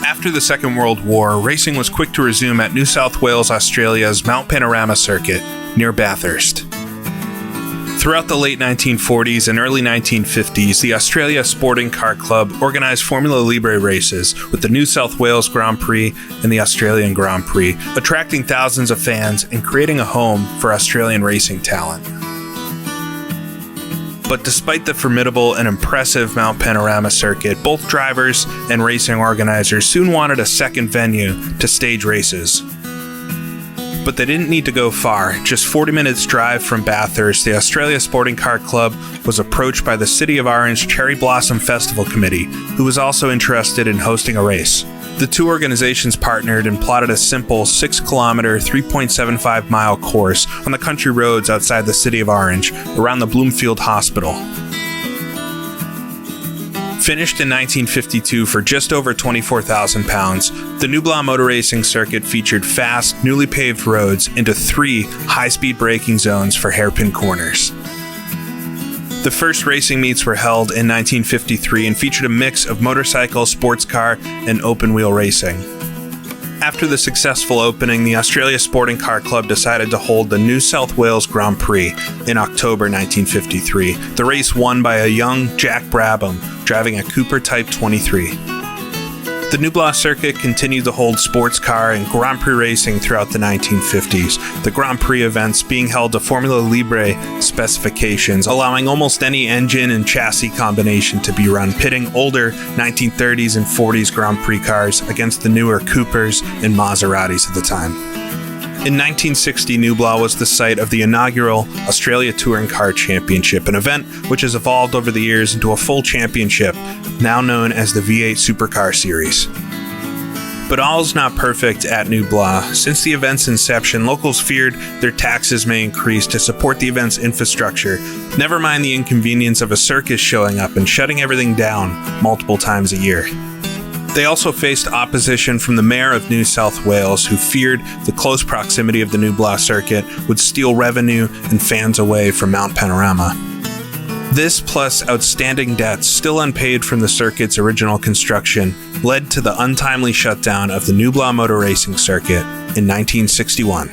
After the Second World War, racing was quick to resume at New South Wales, Australia's Mount Panorama circuit near Bathurst. Throughout the late 1940s and early 1950s, the Australia Sporting Car Club organised Formula Libre races with the New South Wales Grand Prix and the Australian Grand Prix, attracting thousands of fans and creating a home for Australian racing talent. But despite the formidable and impressive Mount Panorama circuit, both drivers and racing organizers soon wanted a second venue to stage races. But they didn't need to go far. Just 40 minutes drive from Bathurst, the Australia Sporting Car Club was approached by the City of Orange Cherry Blossom Festival Committee, who was also interested in hosting a race. The two organizations partnered and plotted a simple 6-kilometer, 3.75-mile course on the country roads outside the City of Orange, around the Bloomfield Hospital. Finished in 1952 for just over £24,000, the Gnoo Blas motor racing circuit featured fast, newly paved roads into 3 high-speed braking zones for hairpin corners. The first racing meets were held in 1953 and featured a mix of motorcycle, sports car, and open-wheel racing. After the successful opening, the Australia Sporting Car Club decided to hold the New South Wales Grand Prix in October 1953. The race won by a young Jack Brabham, driving a Cooper Type 23. The Gnoo Blas circuit continued to hold sports car and Grand Prix racing throughout the 1950s, the Grand Prix events being held to Formula Libre specifications, allowing almost any engine and chassis combination to be run, pitting older 1930s and 40s Grand Prix cars against the newer Coopers and Maseratis at the time. In 1960, Gnoo Blas was the site of the inaugural Australia Touring Car Championship, an event which has evolved over the years into a full championship, now known as the V8 Supercar Series. But all is not perfect at Gnoo Blas. Since the event's inception, locals feared their taxes may increase to support the event's infrastructure, never mind the inconvenience of a circus showing up and shutting everything down multiple times a year. They also faced opposition from the Mayor of New South Wales, who feared the close proximity of the Gnoo Blas circuit would steal revenue and fans away from Mount Panorama. This, plus outstanding debts still unpaid from the circuit's original construction, led to the untimely shutdown of the Gnoo Blas motor racing circuit in 1961.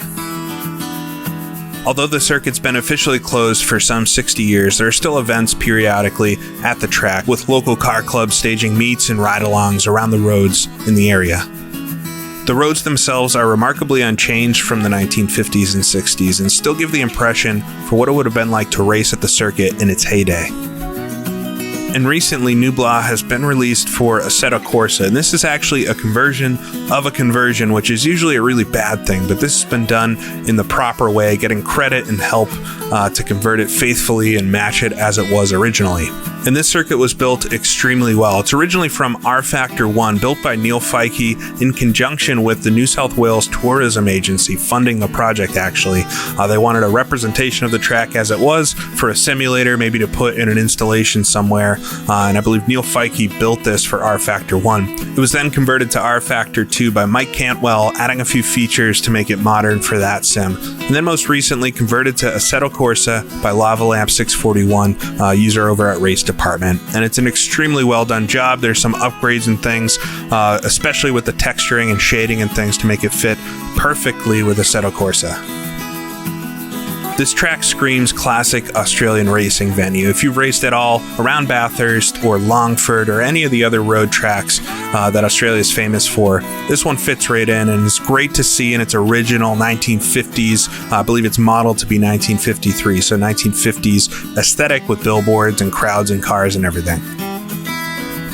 Although the circuit's been officially closed for some 60 years, there are still events periodically at the track, with local car clubs staging meets and ride-alongs around the roads in the area. The roads themselves are remarkably unchanged from the 1950s and 60s and still give the impression for what it would have been like to race at the circuit in its heyday. And recently, Gnoo Blas has been released for Assetto Corsa, and this is actually a conversion of a conversion, which is usually a really bad thing, but this has been done in the proper way, getting credit and help to convert it faithfully and match it as it was originally. And this circuit was built extremely well. It's originally from rFactor 1, built by Neil Faichney in conjunction with the New South Wales Tourism Agency, funding the project actually. They wanted a representation of the track as it was for a simulator, maybe to put in an installation somewhere. And I believe Neil Faichney built this for rFactor 1. It was then converted to rFactor 2 by Mike Cantwell, adding a few features to make it modern for that sim. And then most recently converted to Assetto Corsa by Lavalamp 641, user over at Race Department. And it's an extremely well done job. There's some upgrades and things, especially with the texturing and shading and things to make it fit perfectly with Assetto Corsa. This track screams classic Australian racing venue. If you've raced at all around Bathurst or Longford or any of the other road tracks that Australia is famous for, this one fits right in, and it's great to see in its original 1950s. I believe it's modeled to be 1953, so 1950s aesthetic with billboards and crowds and cars and everything.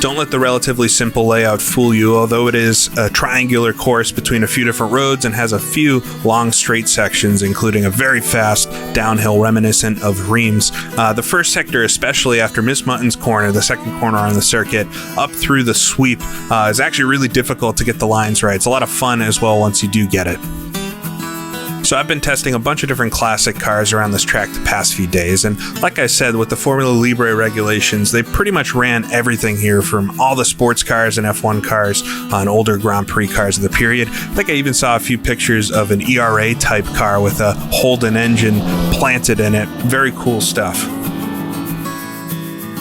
Don't let the relatively simple layout fool you, although it is a triangular course between a few different roads and has a few long straight sections, including a very fast downhill reminiscent of Reims. The first sector, especially after Miss Mutton's corner, the second corner on the circuit, up through the sweep, is actually really difficult to get the lines right. It's a lot of fun as well once you do get it. So I've been testing a bunch of different classic cars around this track the past few days, and like I said, with the Formula Libre regulations, they pretty much ran everything here, from all the sports cars and F1 cars on older Grand Prix cars of the period. I think I even saw a few pictures of an ERA type car with a Holden engine planted in it. Very cool stuff.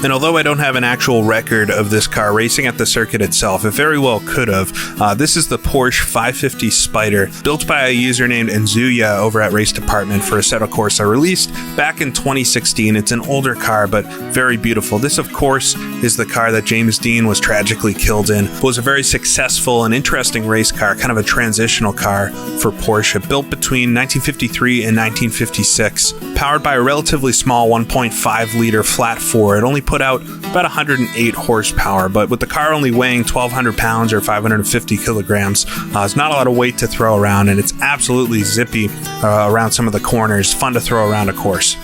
And although I don't have an actual record of this car racing at the circuit itself, it very well could have. This is the Porsche 550 Spider, built by a user named Enzuya over at Race Department for Assetto Corsa, released back in 2016. It's an older car, but very beautiful. This, of course, is the car that James Dean was tragically killed in. It was a very successful and interesting race car, kind of a transitional car for Porsche, built between 1953 and 1956. Powered by a relatively small 1.5-liter flat four, it only put out about 108 horsepower, but with the car only weighing 1,200 pounds or 550 kilograms, it's not a lot of weight to throw around, and it's absolutely zippy around some of the corners. Fun to throw around a course.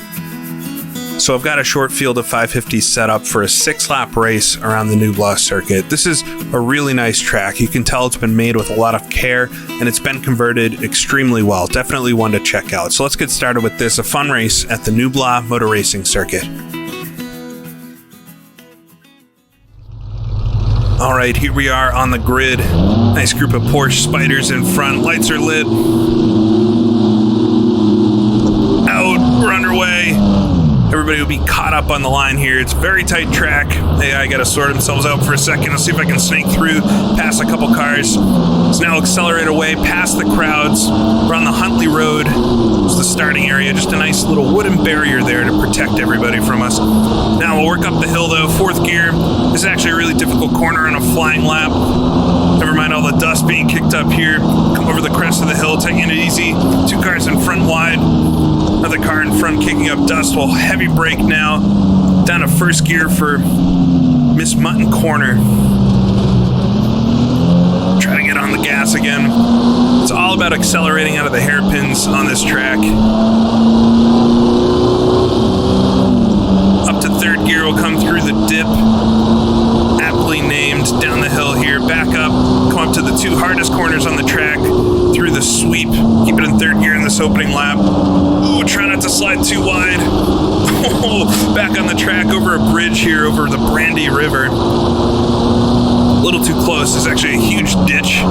So I've got a short field of 550s set up for a 6-lap race around the Gnoo Blas circuit. This is a really nice track. You can tell it's been made with a lot of care, and it's been converted extremely well. Definitely one to check out. So let's get started with this, a fun race at the Gnoo Blas Motor Racing Circuit. All right, here we are on the grid. Nice group of Porsche Spiders in front. Lights are lit. Out, we're underway. Everybody will be caught up on the line here. It's a very tight track. AI got to sort themselves out for a second. I'll see if I can snake through, past a couple cars. Let's now accelerate away past the crowds. We're on the Huntley Road. It's the starting area. Just a nice little wooden barrier there to protect everybody from us. Now we'll work up the hill though. 4th gear. This is actually a really difficult corner on a flying lap. Never mind all the dust being kicked up here. Come over the crest of the hill, taking it easy. 2 cars in front wide. Another car in front kicking up dust. Well, heavy brake now. Down to 1st gear for Miss Mutton Corner. Try to get on the gas again. It's all about accelerating out of the hairpins on this track. Up to 3rd gear will come through the dip. Aptly named down the hill here. Back up. Come up to the 2 hardest corners on the track. Through the sweep. Keep it in 3rd gear in this opening lap. Ooh, try not to slide too wide. Back on the track over a bridge here over the Brandy River. A little too close. There's actually a huge ditch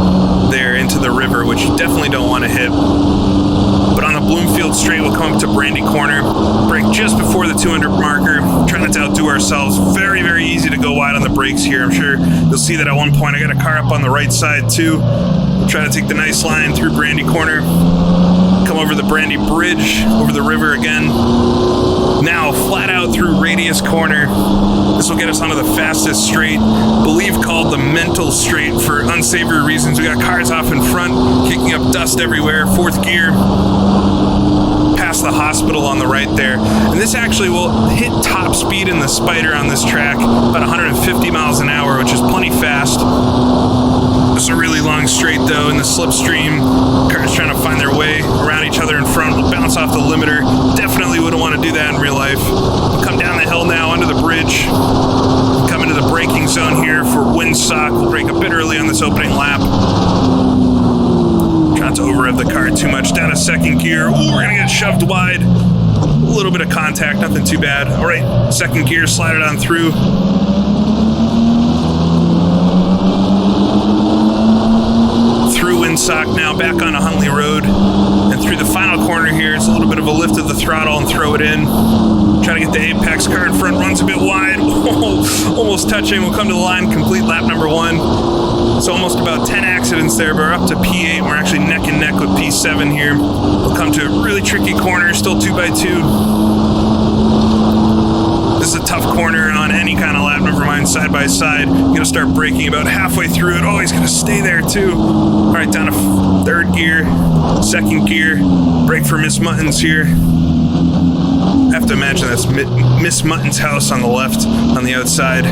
there into the river, which you definitely don't want to hit. But on the Bloomfield Straight, we'll come up to Brandy Corner. Brake just before the 200 marker. Try not to outdo ourselves. Very, very easy to go wide on the brakes here. I'm sure you'll see that at one point. I got a car up on the right side too. Try to take the nice line through Brandy Corner. Come over the Brandy Bridge, over the river again. Now flat out through Radius Corner. This will get us onto the fastest straight, believe called the Mental Straight for unsavory reasons. We got cars off in front, kicking up dust everywhere. 4th gear. Past the hospital on the right there. And this actually will hit top speed in the Spider on this track, about 150 miles an hour, which is plenty fast. It's a really long straight though in the slipstream. Cars trying to find their way around each other in front. We'll bounce off the limiter. Definitely wouldn't want to do that in real life. We'll come down the hill now under the bridge. Come into the braking zone here for windsock. We'll brake a bit early on this opening lap. Try not to over-rev the car too much. Down to 2nd gear. Ooh, we're going to get shoved wide. A little bit of contact, nothing too bad. All right, 2nd gear, slide it on through. Windsock now back onto Huntley Road, and through the final corner here, it's a little bit of a lift of the throttle and throw it in. Try to get the apex. Car in front runs a bit wide. Almost touching. We'll come to the line, complete lap number 1. So almost about 10 accidents there, but we're up to P8. We're actually neck and neck with P7 here. We'll come to a really tricky corner, still 2x2. This is a tough corner on any kind of lap, never mind side by side. You're going to start braking about halfway through it. Oh, he's going to stay there too. All right, down to 3rd gear, 2nd gear. Brake for Miss Mutton's here. I have to imagine that's Miss Mutton's house on the left, on the outside.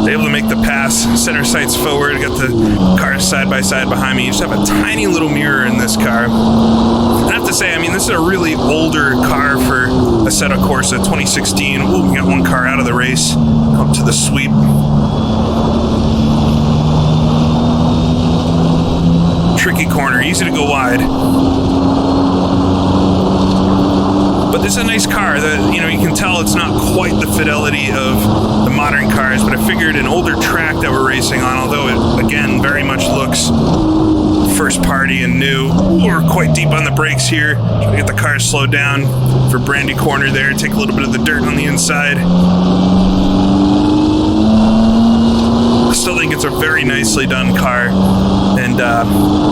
Able to make the pass, center sights forward, got the cars side by side behind me. You just have a tiny little mirror in this car. I have to say, I mean, this is a really older car for Assetto Corsa 2016. Ooh, we got 1 car out of the race. Come to the sweep. Tricky corner, easy to go wide. But this is a nice car that, you can tell it's not quite the fidelity of the modern cars, but I figured an older track that we're racing on, although it, again, very much looks first party and new. We're quite deep on the brakes here. Try to get the car slowed down for Brandy Corner there. Take a little bit of the dirt on the inside. I still think it's a very nicely done car and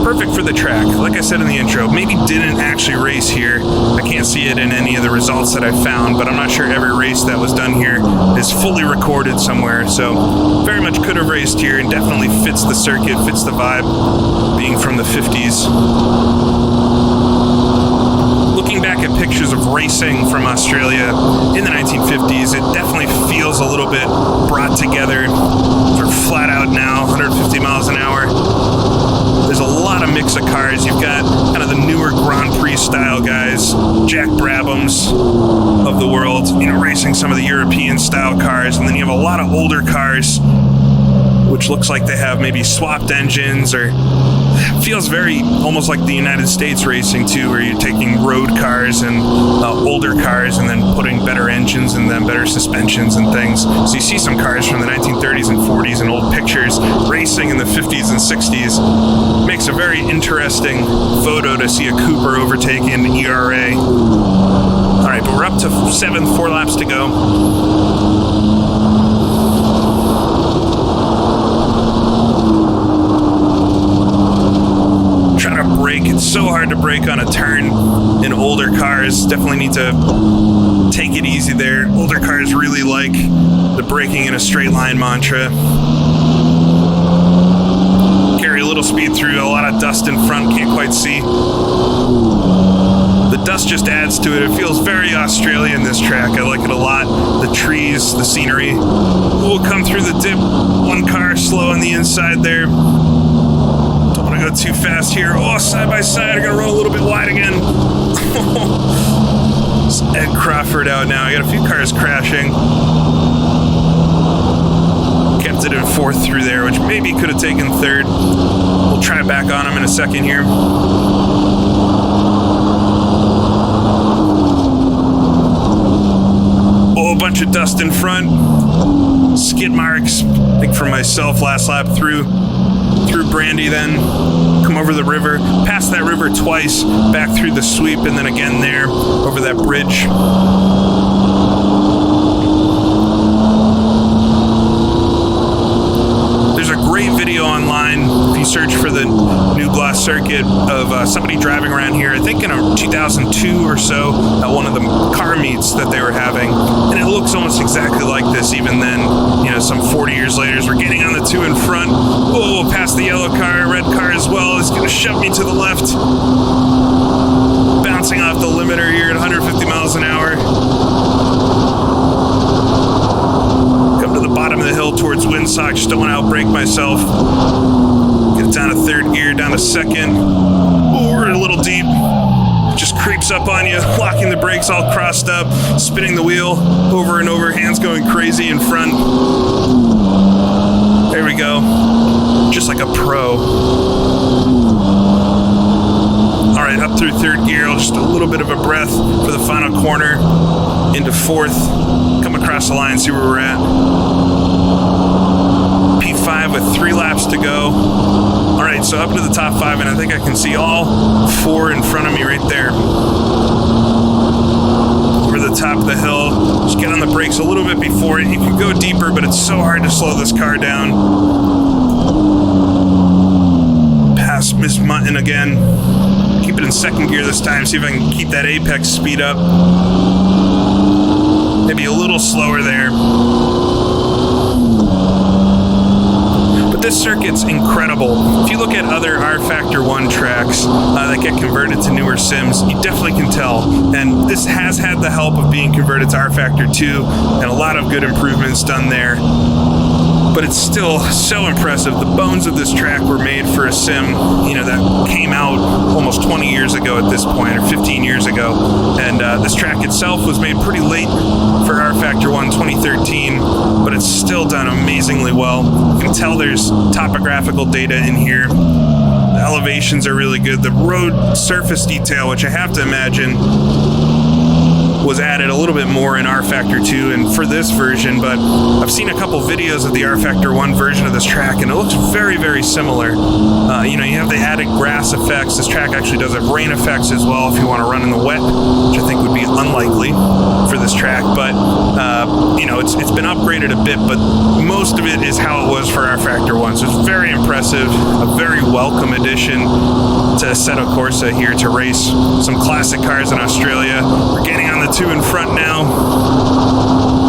perfect for the track. Like I said in the intro, maybe didn't actually race here. I can't see it in any of the results that I found, but I'm not sure every race that was done here is fully recorded somewhere. So very much could have raced here and definitely fits the circuit, fits the vibe, being from the 50s. Looking back at pictures of racing from Australia in the 1950s, it definitely feels a little bit brought together. Sort of flat out now, 150 miles an hour. There's a lot of mix of cars. You've got kind of the newer Grand Prix-style guys, Jack Brabhams of the world, racing some of the European-style cars, and then you have a lot of older cars, which looks like they have maybe swapped engines, or feels very almost like the United States racing too, where you're taking road cars and older cars and then putting better engines in them, better suspensions and things. So you see some cars from the 1930s and 40s and old pictures racing in the 50s and 60s. Makes a very interesting photo to see a Cooper overtake an ERA. All right, but we're up to 7th, 4 laps to go. It's so hard to brake on a turn in older cars. Definitely need to take it easy there. Older cars really like the braking in a straight line mantra. Carry a little speed through, a lot of dust in front, can't quite see. The dust just adds to it. It feels very Australian, this track. I like it a lot. The trees, the scenery. We'll come through the dip. One car slow on the inside there. Go too fast here. Oh, side by side. I'm going to run a little bit wide again. It's Ed Crawford out now. I got a few cars crashing. Kept it in 4th through there, which maybe could have taken 3rd. We'll try back on him in a second here. Oh, a bunch of dust in front. Skid marks, I think for myself last lap through Brandy, then come over the river, past that river twice, back through the sweep, and then again there over that bridge. There's a great video online, if you search for the Gnoo Blas circuit, of somebody driving around here, I think in 2002 or so, at one of the car meets that they were having, and it looks almost exactly like this even then, some 40 years later. As we're getting on the 2 in front. Oh, past the yellow car, red car as well. It's going to shove me to the left. Bouncing off the limiter here at 150 miles an hour. Come to the bottom of the hill towards Windsock. Just don't want to outbrake myself. Get it down to 3rd gear, down to 2nd. Oh, we're a little deep. Just creeps up on you, locking the brakes all crossed up, spinning the wheel over and over, hands going crazy in front. There we go. Just like a pro. All right, up through 3rd gear, just a little bit of a breath for the final corner. Into 4th, come across the line, see where we're at. P5 with 3 laps to go. All right, so up to the top 5, and I think I can see all 4 in front of me right there. Over the top of the hill, just get on the brakes a little bit before it. You can go deeper, but it's so hard to slow this car down. Pass Miss Mutton again. Keep it in 2nd gear this time, see if I can keep that apex speed up. Maybe a little slower there. This circuit's incredible. If you look at other rFactor 1 tracks that get converted to newer sims, you definitely can tell. And this has had the help of being converted to rFactor 2 and a lot of good improvements done there. But it's still so impressive. The bones of this track were made for a sim, that came out almost 20 years ago at this point, or 15 years ago. And this track itself was made pretty late for rFactor 1 2013, but it's still done amazingly well. You can tell there's topographical data in here. The elevations are really good. The road surface detail, which I have to imagine was added a little bit more in rFactor 2 and for this version, but I've seen a couple videos of the rFactor 1 version of this track, and it looks very, very similar. You have the added grass effects. This track actually does have rain effects as well if you want to run in the wet, which I think would be unlikely for this track, but it's been upgraded a bit, but most of it is how it was for rFactor 1, so it's very impressive, a very welcome addition to Assetto Corsa here to race some classic cars in Australia. We're getting on the two in front now.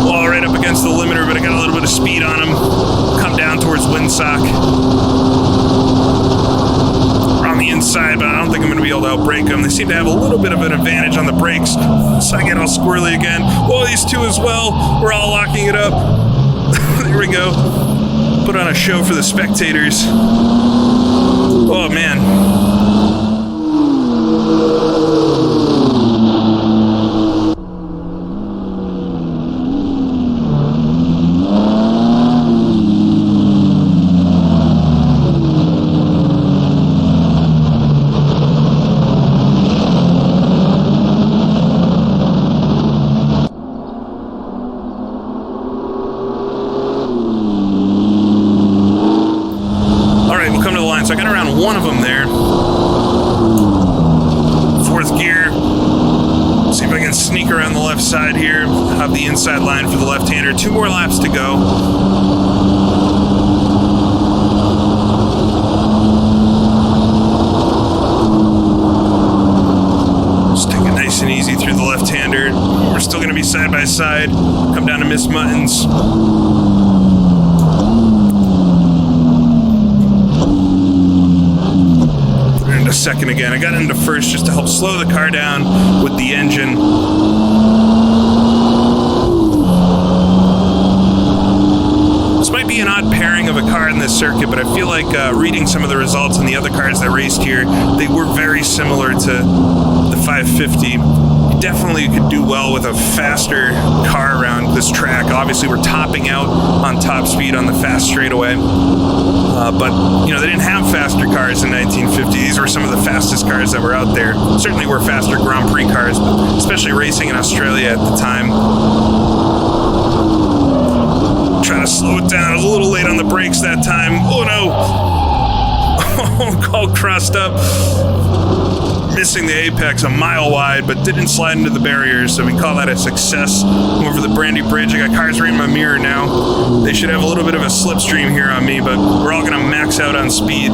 Well, right up against the limiter, but I got a little bit of speed on them. Come down towards Windsock. On the inside, but I don't think I'm going to be able to outbrake them. They seem to have a little bit of an advantage on the brakes, so I get all squirrely again. Whoa, these two as well. We're all locking it up. There we go. Put on a show for the spectators. Oh, man. So I got around one of them there. Fourth gear. See if I can sneak around the left side here. Have the inside line for the left-hander. 2 more laps to go. Just take it nice and easy through the left-hander. We're still going to be side by side. Come down to Miss Muttons. Second again. I got into first just to help slow the car down with the engine. This might be an odd pairing of a car in this circuit, but I feel like reading some of the results in the other cars that raced here, they were very similar to the 550. You definitely could do well with a faster car around this track. Obviously, we're topping out on top speed on the fast straightaway. But, they didn't have faster cars in 1950. These were some of the fastest cars that were out there. Certainly were faster Grand Prix cars, but especially racing in Australia at the time. Trying to slow it down. I was a little late on the brakes that time. Oh, no. All crossed up. Missing the apex a mile wide, but didn't slide into the barriers, so we call that a success. I'm over the Brandy Bridge. I got cars right in my mirror now. They should have a little bit of a slipstream here on me, but we're all going to max out on speed.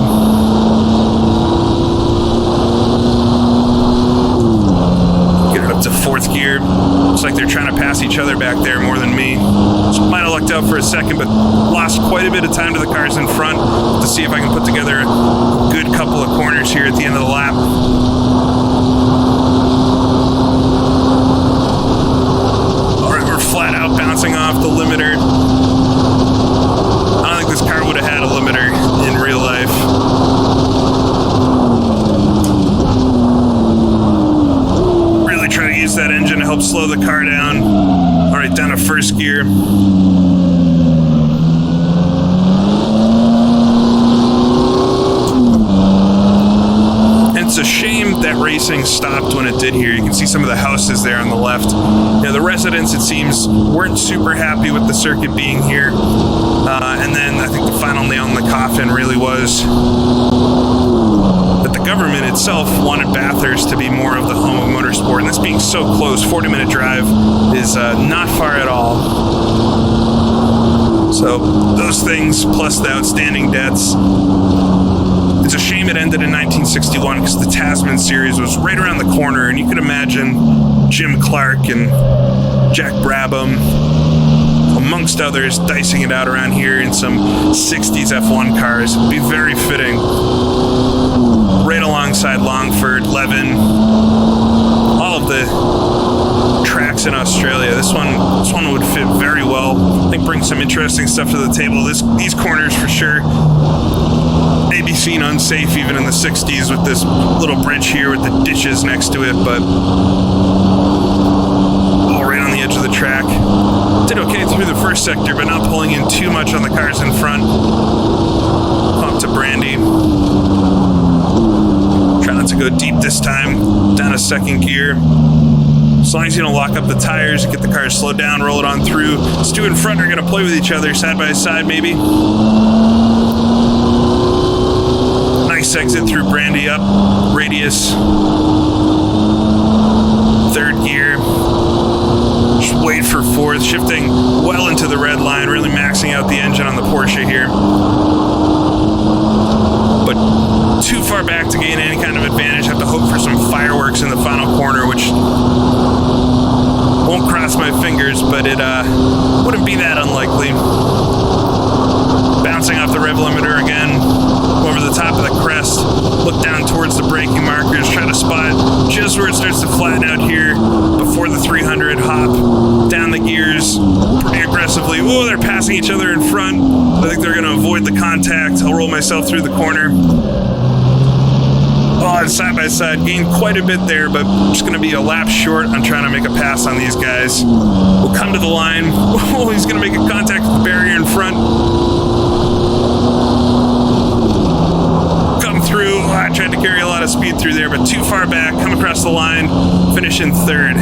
Get it up to fourth gear. Looks like they're trying to pass each other back there more than me. So might have lucked out for a second, but lost quite a bit of time to the cars in front to see if I can put together a good couple of corners here at the end of the lap. Flat out bouncing off the limiter. I don't think this car would have had a limiter in real life. Really try to use that engine to help slow the car down. All right, down to first gear. It's a shame that racing stopped when it did here. You can see some of the houses there on the left. The residents, it seems, weren't super happy with the circuit being here. And then I think the final nail in the coffin really was that the government itself wanted Bathurst to be more of the home of motorsport. And this being so close, 40-minute drive, is not far at all. So those things, plus the outstanding debts. It's a shame it ended in 1961 because the Tasman series was right around the corner, and you could imagine Jim Clark and Jack Brabham, amongst others, dicing it out around here in some 60s F1 cars. It'd be very fitting. Right alongside Longford, Leven, all of the tracks in Australia. This one would fit very well. I think brings some interesting stuff to the table. These corners for sure. Maybe seen unsafe even in the 60s with this little bridge here with the ditches next to it, but all right on the edge of the track. Did okay through the first sector, but not pulling in too much on the cars in front. Up to Brandy. Trying not to go deep this time. Down to second gear. As long as you don't lock up the tires, get the car slowed down, roll it on through. Stu and front are going to play with each other side by side maybe. Nice exit through Brandy up, radius. Third gear. Just wait for fourth, shifting well into the red line, really maxing out the engine on the Porsche here. But too far back to gain any kind of advantage. Have to hope for some fireworks in the final corner, which won't cross my fingers, but it wouldn't be that unlikely. Bouncing off the rev limiter again, over the top of the crest, look down towards the braking markers, try to spot just where it starts to flatten out here before the 300, hop down the gears pretty aggressively. Whoa, they're passing each other in front. I think they're going to avoid the contact. I'll roll myself through the corner. Oh, and side by side, gained quite a bit there, but just going to be a lap short on trying to make a pass on these guys. We'll come to the line. Oh, he's going to make a contact with the barrier in front. Come through. Oh, I tried to carry a lot of speed through there, but too far back. Come across the line, finish in third.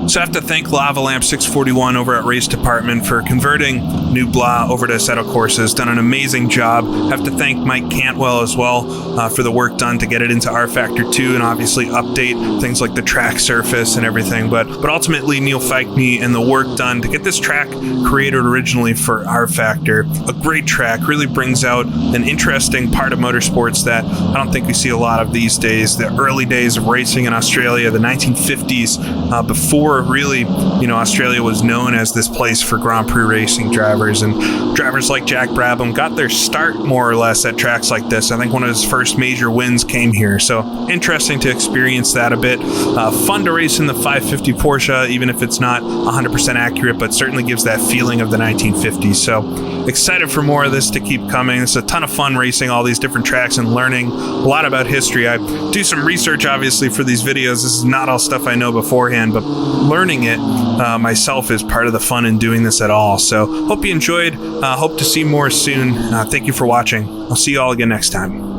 So I have to thank Lava Lamp 641 over at Race Department for converting Gnoo Blas over to Assetto Corsa. Has done an amazing job. I have to thank Mike Cantwell as well for the work done to get it into rFactor 2 and obviously update things like the track surface and everything. But ultimately Neil Faichney and the work done to get this track created originally for rFactor. A great track, really brings out an interesting part of motorsports that I don't think we see a lot of these days. The early days of racing in Australia, the 1950s, before really, Australia was known as this place for Grand Prix racing drivers, and drivers like Jack Brabham got their start more or less at tracks like this. I think one of his first major wins came here, so interesting to experience that a bit. Fun to race in the 550 Porsche, even if it's not 100% accurate, but certainly gives that feeling of the 1950s. So excited for more of this to keep coming. It's a ton of fun racing all these different tracks and learning a lot about history. I do some research obviously for these videos. This is not all stuff I know beforehand, but learning it myself is part of the fun in doing this at all. So hope you enjoyed. Hope to see more soon. Thank you for watching. I'll see you all again next time.